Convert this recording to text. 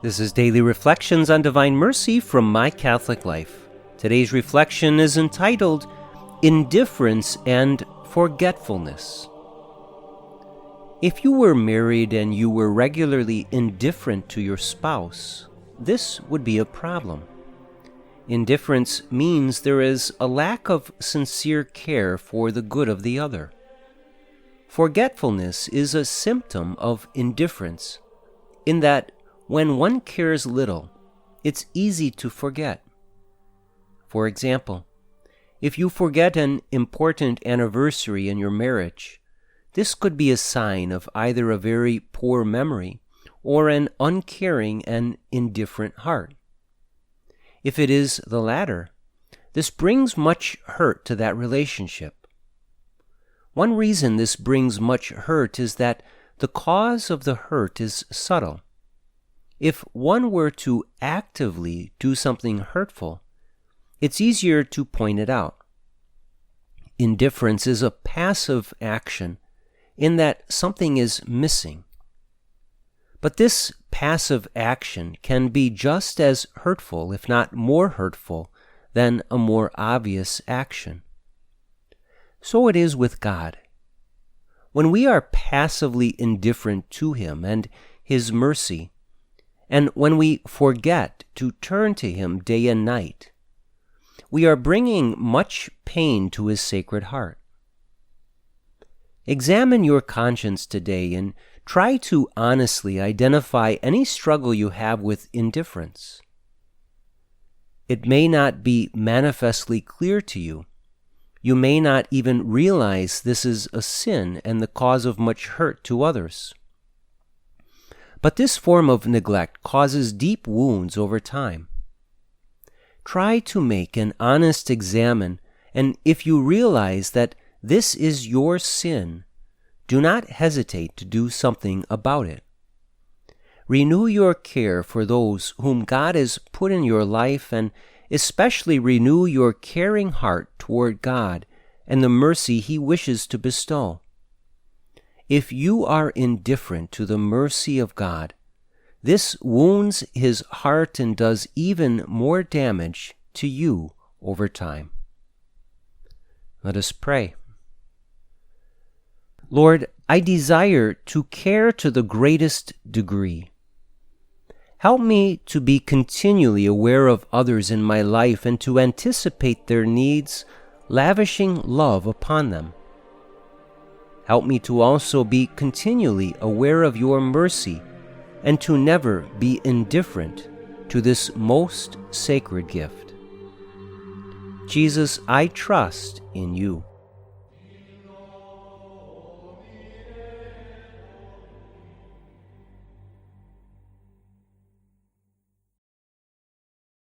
This is Daily Reflections on Divine Mercy from My Catholic Life. Today's reflection is entitled Indifference and Forgetfulness. If you were married and you were regularly indifferent to your spouse, this would be a problem. Indifference means there is a lack of sincere care for the good of the other. Forgetfulness is a symptom of indifference, in that when one cares little, it's easy to forget. For example, if you forget an important anniversary in your marriage, this could be a sign of either a very poor memory or an uncaring and indifferent heart. If it is the latter, this brings much hurt to that relationship. One reason this brings much hurt is that the cause of the hurt is subtle. If one were to actively do something hurtful, it's easier to point it out. Indifference is a passive action in that something is missing. But this passive action can be just as hurtful, if not more hurtful, than a more obvious action. So it is with God. When we are passively indifferent to Him and His mercy, and when we forget to turn to Him day and night, we are bringing much pain to His Sacred Heart. Examine your conscience today and try to honestly identify any struggle you have with indifference. It may not be manifestly clear to you. You may not even realize this is a sin and the cause of much hurt to others. But this form of neglect causes deep wounds over time. Try to make an honest examine, and if you realize that this is your sin, do not hesitate to do something about it. Renew your care for those whom God has put in your life, and especially renew your caring heart toward God and the mercy He wishes to bestow. If you are indifferent to the mercy of God, this wounds His heart and does even more damage to you over time. Let us pray. Lord, I desire to care to the greatest degree. Help me to be continually aware of others in my life and to anticipate their needs, lavishing love upon them. Help me to also be continually aware of your mercy and to never be indifferent to this most sacred gift. Jesus, I trust in you.